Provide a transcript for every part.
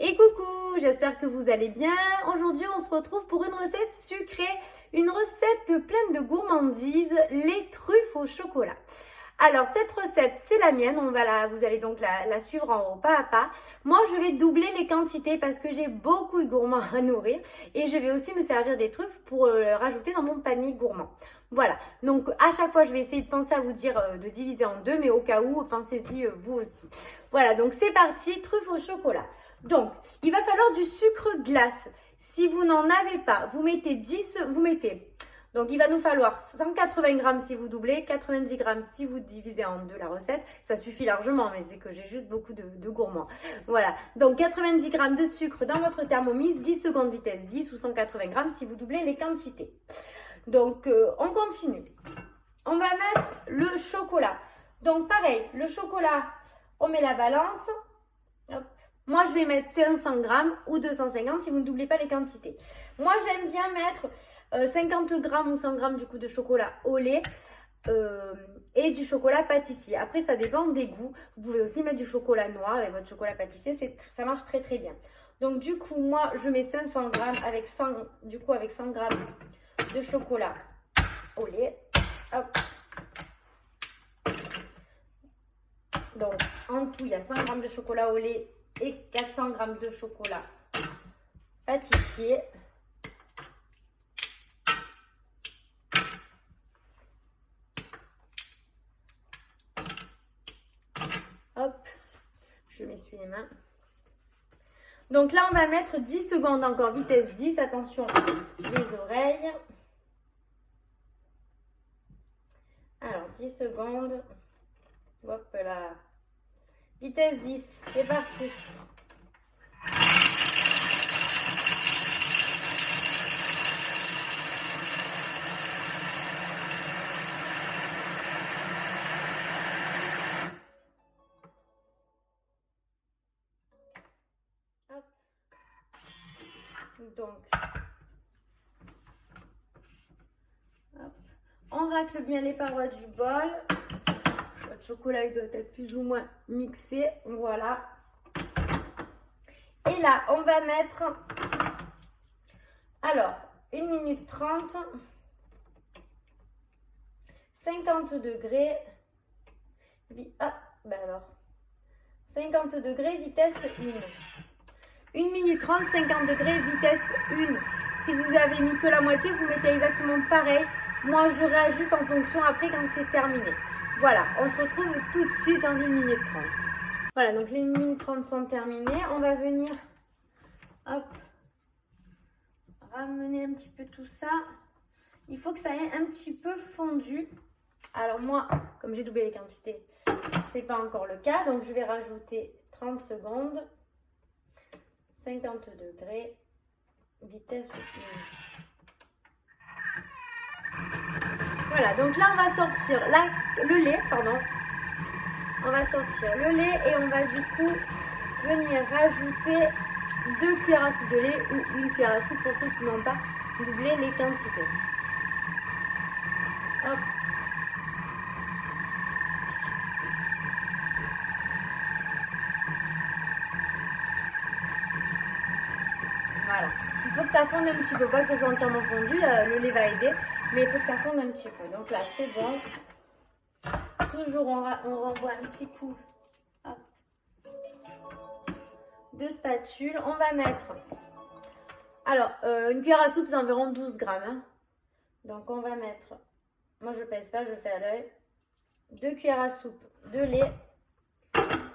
Et coucou, j'espère que vous allez bien. Aujourd'hui, on se retrouve pour une recette sucrée, une recette pleine de gourmandises, les truffes au chocolat. Alors, cette recette, c'est la mienne. Vous allez donc la suivre en haut, pas à pas. Moi, je vais doubler les quantités parce que j'ai beaucoup de gourmands à nourrir et je vais aussi me servir des truffes pour rajouter dans mon panier gourmand. Voilà, donc à chaque fois, je vais essayer de penser à vous dire de diviser en deux, mais au cas où, pensez-y vous aussi. Voilà, donc c'est parti, truffes au chocolat. Donc, il va falloir du sucre glace. Si vous n'en avez pas, vous mettez 10, donc il va nous falloir 180 grammes si vous doublez, 90 grammes si vous divisez en deux la recette. Ça suffit largement, mais c'est que j'ai juste beaucoup de gourmands. Voilà, donc 90 grammes de sucre dans votre Thermomix, 10 secondes vitesse 10 ou 180 grammes si vous doublez les quantités. Donc, on continue. On va mettre le chocolat. Donc, pareil, le chocolat, on met la balance. Hop. Moi, je vais mettre 500 grammes ou 250 si vous ne doublez pas les quantités. Moi, j'aime bien mettre 50 grammes ou 100 grammes du coup de chocolat au lait et du chocolat pâtissier. Après, ça dépend des goûts. Vous pouvez aussi mettre du chocolat noir avec votre chocolat pâtissier. Ça marche très très bien. Donc, du coup, moi, je mets 500 grammes avec 100 grammes de chocolat au lait. Hop. Donc, en tout, il y a 100 grammes de chocolat au lait et 400 grammes de chocolat pâtissier. Hop, je m'essuie les mains. Donc là, on va mettre 10 secondes encore, vitesse 10. Attention, les oreilles. Alors, 10 secondes. Hop là. Vitesse 10, c'est parti. Hop. Donc, hop. On racle bien les parois du bol. Votre chocolat il doit être plus ou moins mixé. Voilà. Et là, on va mettre, alors, 1 minute 30, 50 degrés, 50 degrés, vitesse 1. 1 minute 30, 50 degrés, vitesse 1. Si vous avez mis que la moitié, vous mettez exactement pareil. Moi, je réajuste en fonction après quand c'est terminé. Voilà, on se retrouve tout de suite dans 1 minute 30. Voilà, donc les 1 minute 30 sont terminées. On va venir, hop, ramener un petit peu tout ça. Il faut que ça ait un petit peu fondu. Alors moi, comme j'ai doublé les quantités, c'est pas encore le cas. Donc je vais rajouter 30 secondes. 50 degrés, vitesse 1. Voilà, donc là on va sortir le lait, pardon. On va sortir le lait et on va du coup venir rajouter 2 cuillères à soupe de lait ou 1 cuillère à soupe pour ceux qui n'ont pas doublé les quantités. Hop. Voilà. Il faut que ça fonde un petit peu, pas que ça soit entièrement fondu, le lait va aider, mais il faut que ça fonde un petit peu. Donc là, c'est bon. Toujours, on renvoie un petit coup de spatule. On va mettre, alors, une cuillère à soupe, c'est environ 12 grammes. Hein. Donc, on va mettre, moi je pèse pas, je fais à l'œil, 2 cuillères à soupe de lait.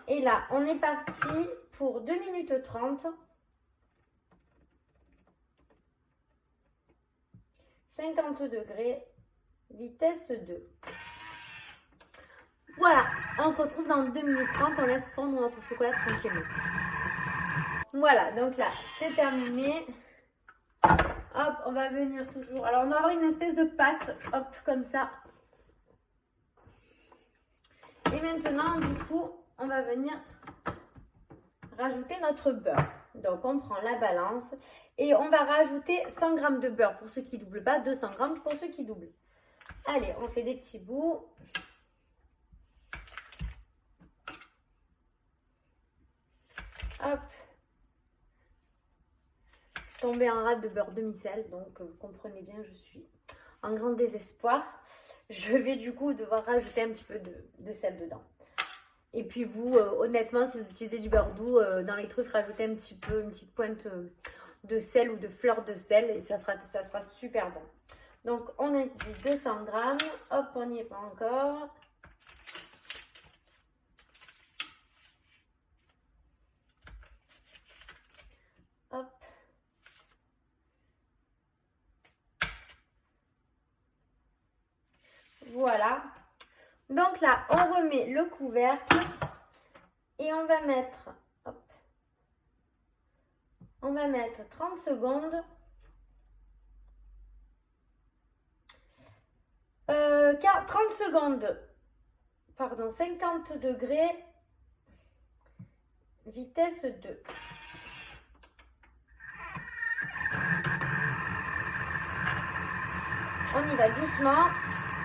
Et là, on est parti pour 2 minutes 30. 50 degrés, vitesse 2. Voilà, on se retrouve dans 2 minutes 30, on laisse fondre notre chocolat tranquillement. Voilà, donc là, c'est terminé. Hop, on va venir toujours. Alors, on va avoir une espèce de pâte, hop, comme ça. Et maintenant, du coup, on va venir rajouter notre beurre. Donc, on prend la balance et on va rajouter 100 g de beurre pour ceux qui ne doublent pas, 200 g pour ceux qui doublent. Allez, on fait des petits bouts. Hop. tombée en rate de beurre demi-sel. Donc vous comprenez bien, je suis en grand désespoir. Je vais du coup devoir rajouter un petit peu de sel dedans. Et puis vous, honnêtement, si vous utilisez du beurre doux, dans les truffes, rajoutez un petit peu, une petite pointe de sel ou de fleur de sel et ça sera super bon. Donc on a dit 200 grammes. Hop, on n'y est pas encore. Hop. Voilà. Donc là, on remet le couvercle et on va mettre, hop, on va mettre 30 secondes. 30 secondes, pardon, 50 degrés, vitesse 2. On y va doucement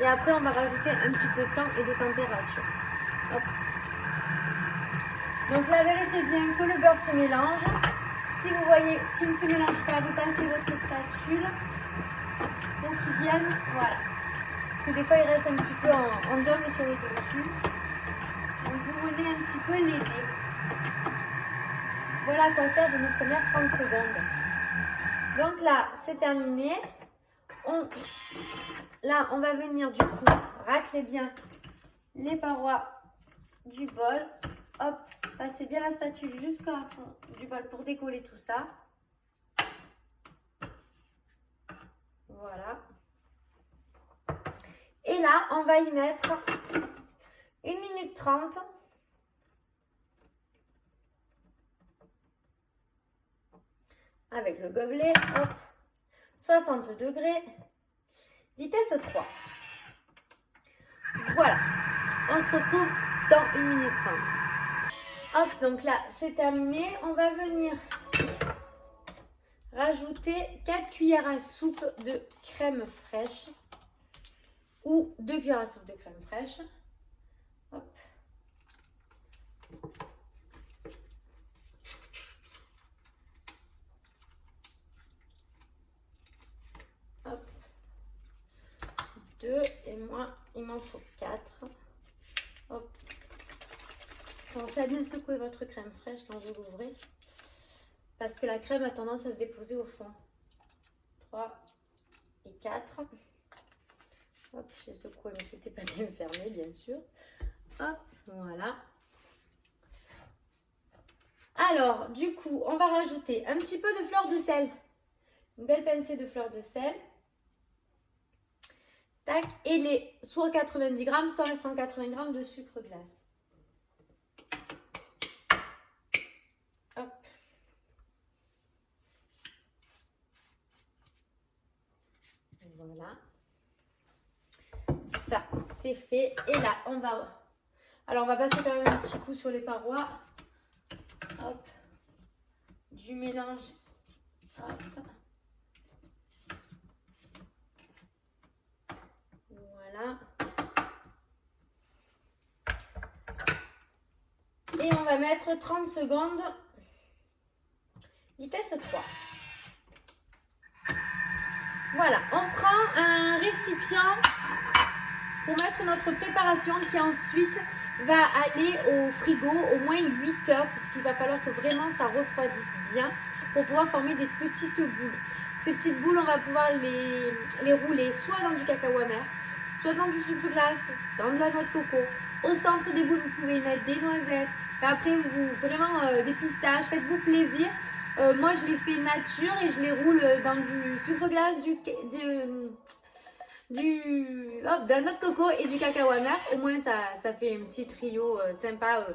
et après on va rajouter un petit peu de temps et de température. Hop. Donc là, vérifiez bien que le beurre se mélange. Si vous voyez qu'il ne se mélange pas, vous passez votre spatule pour qu'il vienne, voilà. Parce que des fois il reste un petit peu en dôme sur le dessus. Donc vous venez un petit peu l'aider. Voilà à quoi servent nos premières 30 secondes. Donc là, c'est terminé. Là, on va venir du coup racler bien les parois du bol. Hop, passez bien la spatule jusqu'au fond du bol pour décoller tout ça. Voilà. Et là, on va y mettre 1 minute 30. Avec le gobelet, hop, 60 degrés, vitesse 3. Voilà, on se retrouve dans 1 minute 30. Hop, donc là, c'est terminé. On va venir rajouter 4 cuillères à soupe de crème fraîche ou 2 cuillères à soupe de crème fraîche. Hop. Hop. 2 et moi, il m'en faut 4. Hop. Pensez à bien secouer votre crème fraîche quand vous l'ouvrez. Parce que la crème a tendance à se déposer au fond. 3 et 4. Hop, j'ai secoué, mais c'était pas bien fermé, bien sûr. Hop, voilà. Alors, du coup, on va rajouter un petit peu de fleur de sel. Une belle pincée de fleur de sel. Tac, et les soit 90 grammes, soit 180 grammes de sucre glace. Hop. Voilà. Ça, c'est fait. Et là, on va... Alors, on va passer quand même un petit coup sur les parois. Hop. Du mélange. Hop. Voilà. Et on va mettre 30 secondes. Vitesse 3. Voilà, on prend un récipient pour mettre notre préparation qui ensuite va aller au frigo au moins 8 heures parce qu'il va falloir que vraiment ça refroidisse bien pour pouvoir former des petites boules. Ces petites boules, on va pouvoir les rouler soit dans du cacao amer, soit dans du sucre glace, dans de la noix de coco. Au centre des boules, vous pouvez y mettre des noisettes. Et après, vraiment des pistaches, faites-vous plaisir. Moi, je les fais nature et je les roule dans du sucre glace, de la noix de coco et du cacao amer. Au moins, ça fait un petit trio sympa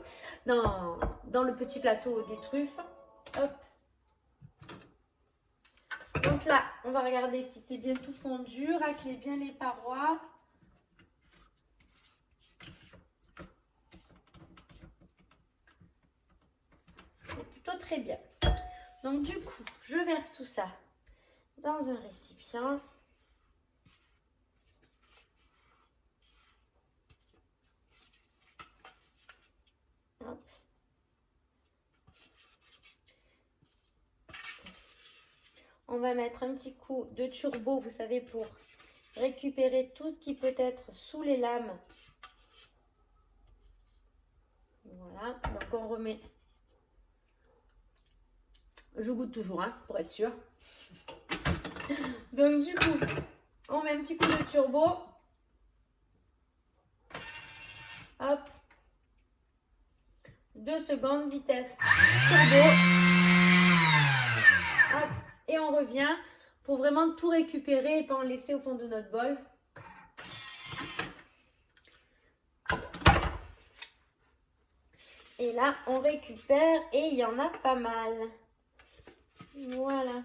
dans le petit plateau des truffes. Hop. Donc là, on va regarder si c'est bien tout fondu. Racler bien les parois. C'est plutôt très bien. Donc du coup, je verse tout ça dans un récipient. Hop. va mettre un petit coup de turbo, vous savez, pour récupérer tout ce qui peut être sous les lames. Voilà, donc on remet. Je goûte toujours, hein, pour être sûr. Donc du coup, on met un petit coup de turbo. Hop. 2 secondes, vitesse turbo. Hop. Et on revient pour vraiment tout récupérer et pas en laisser au fond de notre bol. Et là, on récupère et il y en a pas mal. Voilà.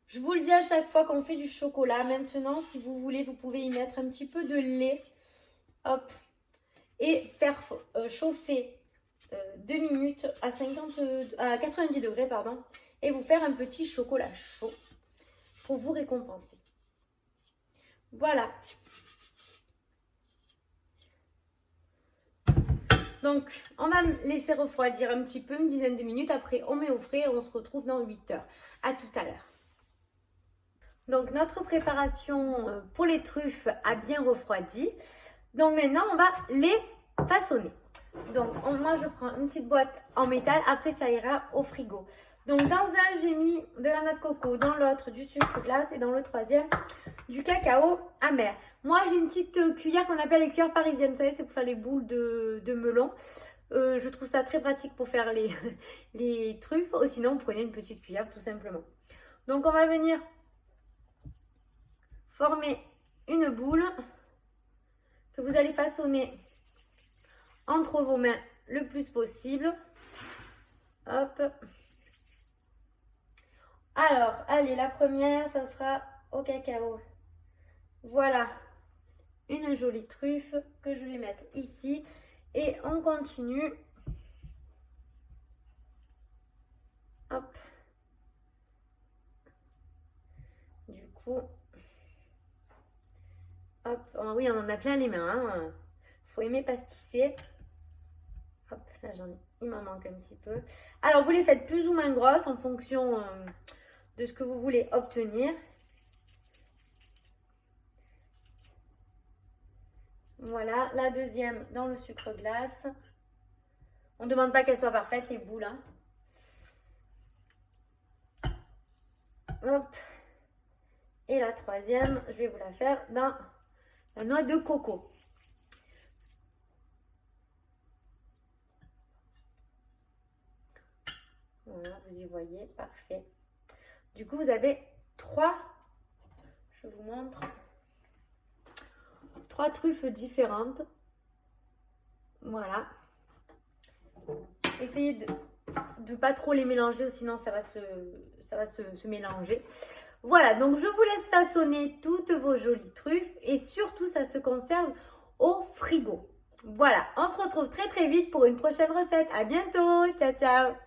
Je vous le dis à chaque fois qu'on fait du chocolat. Maintenant, si vous voulez, vous pouvez y mettre un petit peu de lait. Hop. Et faire chauffer 2 minutes à 90 degrés, pardon. Et vous faire un petit chocolat chaud pour vous récompenser. Voilà. Donc, on va laisser refroidir un petit peu, une dizaine de minutes. Après, on met au frais et on se retrouve dans 8 heures. À tout à l'heure. Donc, notre préparation pour les truffes a bien refroidi. Donc, maintenant, on va les façonner. Donc, moi, je prends une petite boîte en métal. Après, ça ira au frigo. Donc, dans un, j'ai mis de la noix de coco. Dans l'autre, du sucre glace. Et dans le troisième, du cacao amer. Moi, j'ai une petite cuillère qu'on appelle les cuillères parisiennes. Vous savez, c'est pour faire les boules de melon. Je trouve ça très pratique pour faire les truffes. Ou sinon, vous prenez une petite cuillère, tout simplement. Donc, on va venir former une boule que vous allez façonner entre vos mains le plus possible. Hop. Alors, allez, la première, ça sera au cacao. Voilà, une jolie truffe que je vais mettre ici. Et on continue. Hop. Du coup, hop. Oh, oui, on en a plein les mains. Hein. Faut aimer pastisser. Hop, là il m'en manque un petit peu. Alors, vous les faites plus ou moins grosses en fonction de ce que vous voulez obtenir. Voilà, la deuxième dans le sucre glace. On ne demande pas qu'elles soient parfaites, les boules. Hein. Hop. Et la troisième, je vais vous la faire dans la noix de coco. Voilà, vous y voyez, parfait. Du coup, vous avez 3, je vous montre, 3 truffes différentes. Voilà. Essayez de ne pas trop les mélanger, sinon ça va se mélanger. Voilà, donc je vous laisse façonner toutes vos jolies truffes et surtout, ça se conserve au frigo. Voilà, on se retrouve très très vite pour une prochaine recette. À bientôt, ciao ciao.